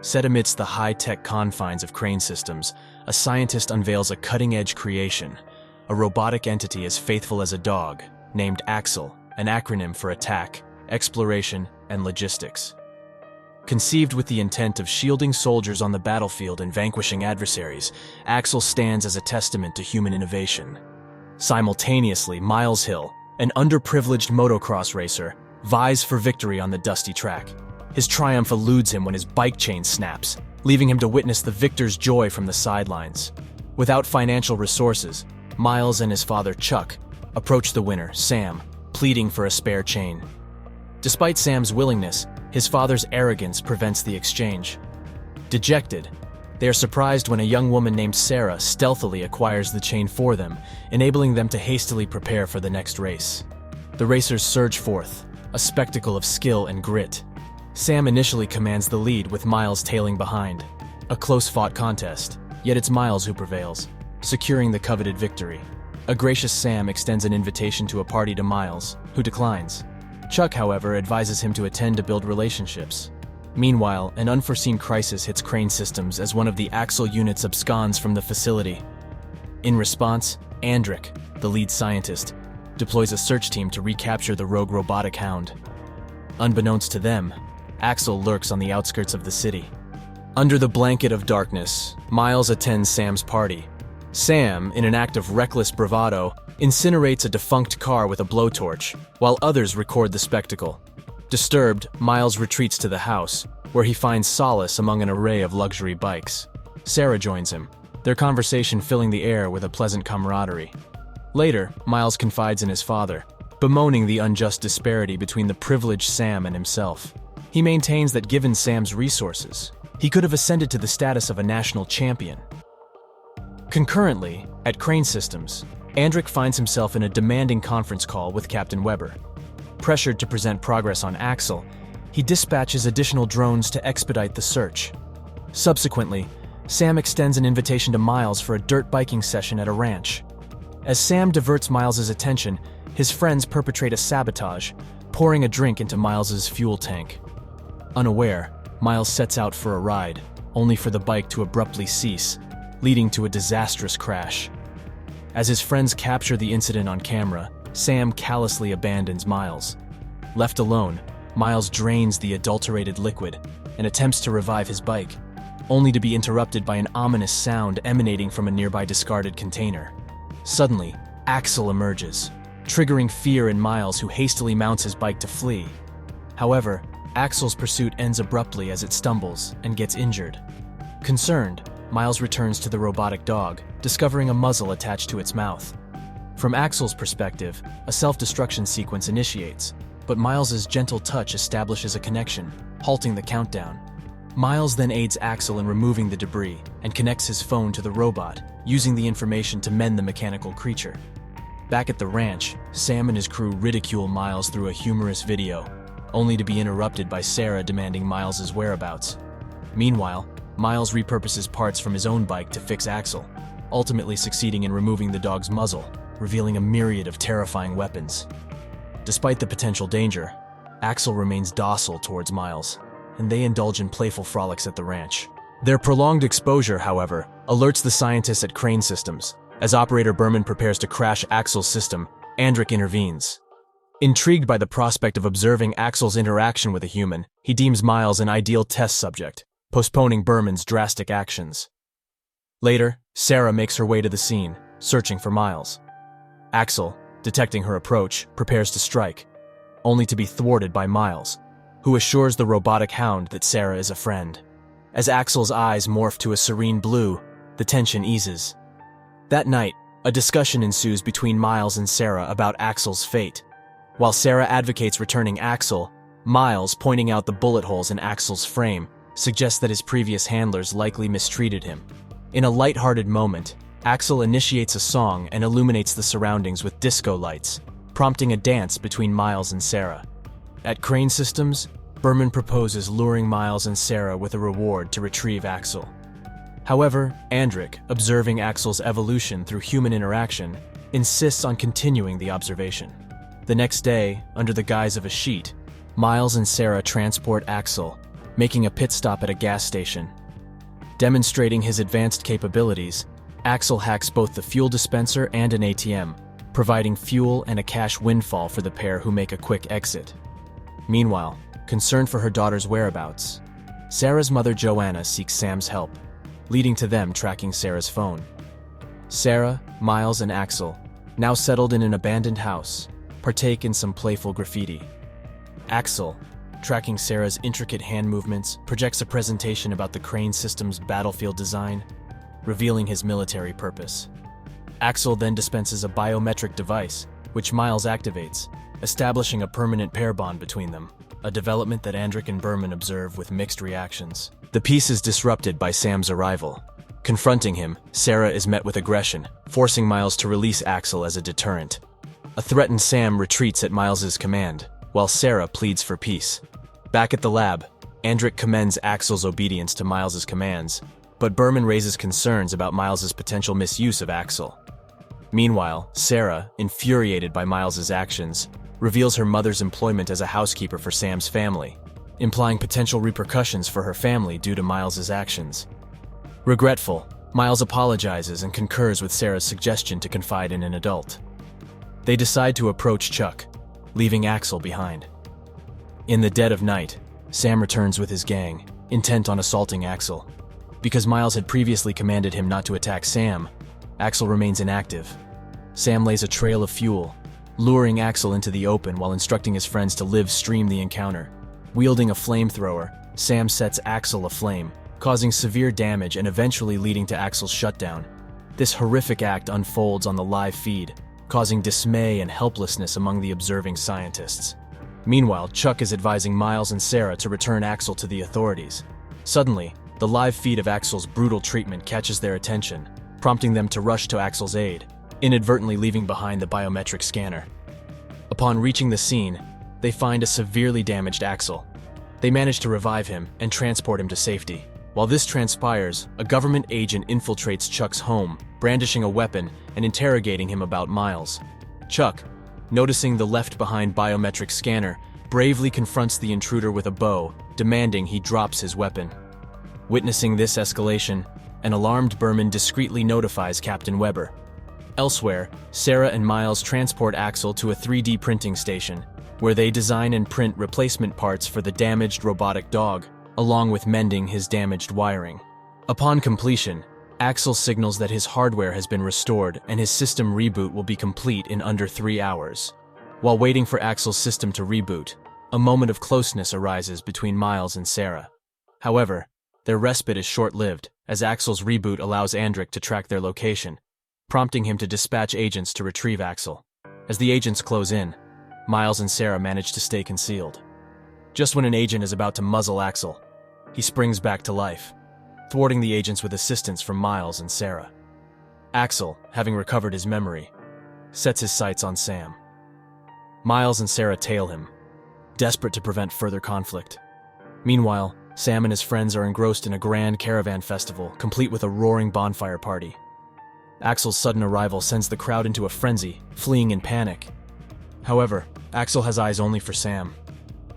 Set amidst the high-tech confines of Crane Systems, a scientist unveils a cutting-edge creation, a robotic entity as faithful as a dog, named Axel, an acronym for attack, exploration, and logistics. Conceived with the intent of shielding soldiers on the battlefield and vanquishing adversaries, Axel stands as a testament to human innovation. Simultaneously, Miles Hill, an underprivileged motocross racer, vies for victory on the dusty track. His triumph eludes him when his bike chain snaps, leaving him to witness the victor's joy from the sidelines. Without financial resources, Miles and his father, Chuck, approach the winner, Sam, pleading for a spare chain. Despite Sam's willingness, his father's arrogance prevents the exchange. Dejected, they are surprised when a young woman named Sarah stealthily acquires the chain for them, enabling them to hastily prepare for the next race. The racers surge forth, a spectacle of skill and grit. Sam initially commands the lead, with Miles tailing behind. A close-fought contest, yet it's Miles who prevails, securing the coveted victory. A gracious Sam extends an invitation to a party to Miles, who declines. Chuck, however, advises him to attend to build relationships. Meanwhile, an unforeseen crisis hits Crane Systems as one of the Axel units absconds from the facility. In response, Andric, the lead scientist, deploys a search team to recapture the rogue robotic hound. Unbeknownst to them, Axel lurks on the outskirts of the city. Under the blanket of darkness, Miles attends Sam's party. Sam, in an act of reckless bravado, incinerates a defunct car with a blowtorch, while others record the spectacle. Disturbed, Miles retreats to the house, where he finds solace among an array of luxury bikes. Sarah joins him, their conversation filling the air with a pleasant camaraderie. Later, Miles confides in his father, bemoaning the unjust disparity between the privileged Sam and himself. He maintains that given Sam's resources, he could have ascended to the status of a national champion. Concurrently, at Crane Systems, Andric finds himself in a demanding conference call with Captain Weber. Pressured to present progress on Axel, he dispatches additional drones to expedite the search. Subsequently, Sam extends an invitation to Miles for a dirt biking session at a ranch. As Sam diverts Miles's attention, his friends perpetrate a sabotage, pouring a drink into Miles's fuel tank. Unaware, Miles sets out for a ride, only for the bike to abruptly cease, leading to a disastrous crash. As his friends capture the incident on camera, Sam callously abandons Miles. Left alone, Miles drains the adulterated liquid and attempts to revive his bike, only to be interrupted by an ominous sound emanating from a nearby discarded container. Suddenly, Axel emerges, triggering fear in Miles, who hastily mounts his bike to flee. However, Axel's pursuit ends abruptly as it stumbles and gets injured. Concerned, Miles returns to the robotic dog, discovering a muzzle attached to its mouth. From Axel's perspective, a self-destruction sequence initiates, but Miles's gentle touch establishes a connection, halting the countdown. Miles then aids Axel in removing the debris and connects his phone to the robot, using the information to mend the mechanical creature. Back at the ranch, Sam and his crew ridicule Miles through a humorous video, only to be interrupted by Sarah demanding Miles's whereabouts. Meanwhile, Miles repurposes parts from his own bike to fix Axel, ultimately succeeding in removing the dog's muzzle, revealing a myriad of terrifying weapons. Despite the potential danger, Axel remains docile towards Miles, and they indulge in playful frolics at the ranch. Their prolonged exposure, however, alerts the scientists at Crane Systems. As Operator Berman prepares to crash Axel's system, Andric intervenes. Intrigued by the prospect of observing Axel's interaction with a human, he deems Miles an ideal test subject, postponing Berman's drastic actions. Later, Sarah makes her way to the scene, searching for Miles. Axel, detecting her approach, prepares to strike, only to be thwarted by Miles, who assures the robotic hound that Sarah is a friend. As Axel's eyes morph to a serene blue, the tension eases. That night, a discussion ensues between Miles and Sarah about Axel's fate. While Sarah advocates returning Axel, Miles, pointing out the bullet holes in Axel's frame, suggests that his previous handlers likely mistreated him. In a light-hearted moment, Axel initiates a song and illuminates the surroundings with disco lights, prompting a dance between Miles and Sarah. At Crane Systems, Berman proposes luring Miles and Sarah with a reward to retrieve Axel. However, Andric, observing Axel's evolution through human interaction, insists on continuing the observation. The next day, under the guise of a sheet, Miles and Sarah transport Axel, making a pit stop at a gas station. Demonstrating his advanced capabilities, Axel hacks both the fuel dispenser and an ATM, providing fuel and a cash windfall for the pair who make a quick exit. Meanwhile, concerned for her daughter's whereabouts, Sarah's mother Joanna seeks Sam's help, leading to them tracking Sarah's phone. Sarah, Miles, and Axel, now settled in an abandoned house, partake in some playful graffiti. Axel, tracking Sarah's intricate hand movements, projects a presentation about the crane system's battlefield design, revealing his military purpose. Axel then dispenses a biometric device, which Miles activates, establishing a permanent pair bond between them, a development that Andrik and Berman observe with mixed reactions. The peace is disrupted by Sam's arrival. Confronting him, Sarah is met with aggression, forcing Miles to release Axel as a deterrent. A threatened Sam retreats at Miles's command, while Sarah pleads for peace. Back at the lab, Andrik commends Axel's obedience to Miles's commands, but Berman raises concerns about Miles's potential misuse of Axel. Meanwhile, Sarah, infuriated by Miles's actions, reveals her mother's employment as a housekeeper for Sam's family, implying potential repercussions for her family due to Miles's actions. Regretful, Miles apologizes and concurs with Sarah's suggestion to confide in an adult. They decide to approach Chuck, leaving Axel behind. In the dead of night, Sam returns with his gang, intent on assaulting Axel. Because Miles had previously commanded him not to attack Sam, Axel remains inactive. Sam lays a trail of fuel, luring Axel into the open while instructing his friends to live stream the encounter. Wielding a flamethrower, Sam sets Axel aflame, causing severe damage and eventually leading to Axel's shutdown. This horrific act unfolds on the live feed, causing dismay and helplessness among the observing scientists. Meanwhile, Chuck is advising Miles and Sarah to return Axel to the authorities. Suddenly, the live feed of Axel's brutal treatment catches their attention, prompting them to rush to Axel's aid, inadvertently leaving behind the biometric scanner. Upon reaching the scene, they find a severely damaged Axel. They manage to revive him and transport him to safety. While this transpires, a government agent infiltrates Chuck's home, brandishing a weapon and interrogating him about Miles. Chuck, noticing the left-behind biometric scanner, bravely confronts the intruder with a bow, demanding he drops his weapon. Witnessing this escalation, an alarmed Berman discreetly notifies Captain Weber. Elsewhere, Sarah and Miles transport Axel to a 3D printing station, where they design and print replacement parts for the damaged robotic dog, along with mending his damaged wiring. Upon completion, Axel signals that his hardware has been restored and his system reboot will be complete in under 3 hours. While waiting for Axel's system to reboot, a moment of closeness arises between Miles and Sarah. However, their respite is short-lived, as Axel's reboot allows Andrik to track their location, prompting him to dispatch agents to retrieve Axel. As the agents close in, Miles and Sarah manage to stay concealed. Just when an agent is about to muzzle Axel, he springs back to life, thwarting the agents with assistance from Miles and Sarah. Axel, having recovered his memory, sets his sights on Sam. Miles and Sarah tail him, desperate to prevent further conflict. Meanwhile, Sam and his friends are engrossed in a grand caravan festival, complete with a roaring bonfire party. Axel's sudden arrival sends the crowd into a frenzy, fleeing in panic. However, Axel has eyes only for Sam.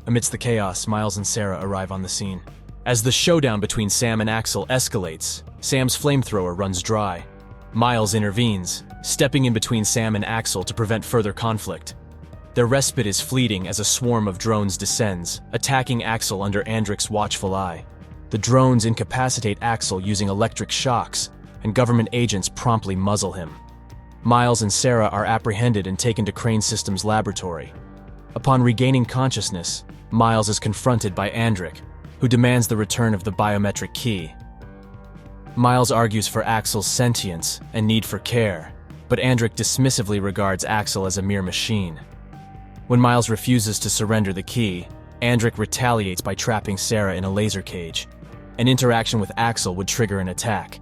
Amidst the chaos, Miles and Sarah arrive on the scene. As the showdown between Sam and Axel escalates, Sam's flamethrower runs dry. Miles intervenes, stepping in between Sam and Axel to prevent further conflict. Their respite is fleeting as a swarm of drones descends, attacking Axel under Andrik's watchful eye. The drones incapacitate Axel using electric shocks, and government agents promptly muzzle him. Miles and Sarah are apprehended and taken to Crane Systems' laboratory. Upon regaining consciousness, Miles is confronted by Andrik, who demands the return of the biometric key. Miles argues for Axel's sentience and need for care, but Andrik dismissively regards Axel as a mere machine. When Miles refuses to surrender the key, Andrik retaliates by trapping Sarah in a laser cage. An interaction with Axel would trigger an attack.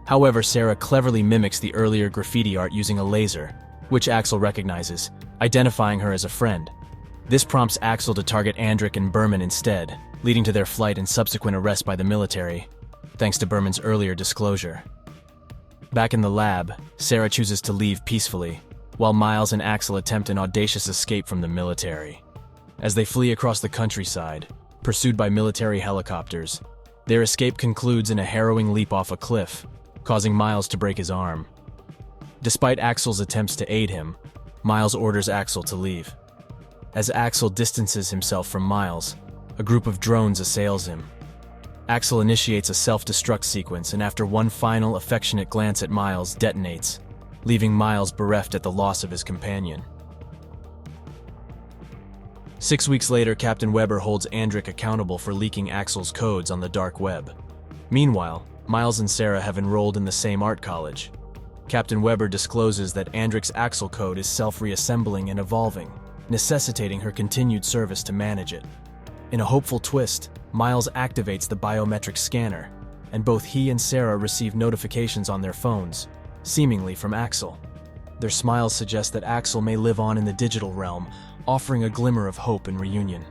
However, Sarah cleverly mimics the earlier graffiti art using a laser, which Axel recognizes, identifying her as a friend. This prompts Axel to target Andrik and Berman instead, leading to their flight and subsequent arrest by the military, thanks to Berman's earlier disclosure. Back in the lab, Sarah chooses to leave peacefully, while Miles and Axel attempt an audacious escape from the military. As they flee across the countryside, pursued by military helicopters. Their escape concludes in a harrowing leap off a cliff, causing Miles to break his arm. Despite Axel's attempts to aid him, Miles orders Axel to leave. As Axel distances himself from Miles, a group of drones assails him. Axel initiates a self-destruct sequence and after one final affectionate glance at Miles, detonates, leaving Miles bereft at the loss of his companion. 6 weeks later, Captain Weber holds Andrik accountable for leaking Axel's codes on the dark web. Meanwhile, Miles and Sarah have enrolled in the same art college. Captain Weber discloses that Andrik's Axel code is self-reassembling and evolving, necessitating her continued service to manage it. In a hopeful twist, Miles activates the biometric scanner, and both he and Sarah receive notifications on their phones, seemingly from Axel. Their smiles suggest that Axel may live on in the digital realm, offering a glimmer of hope and reunion.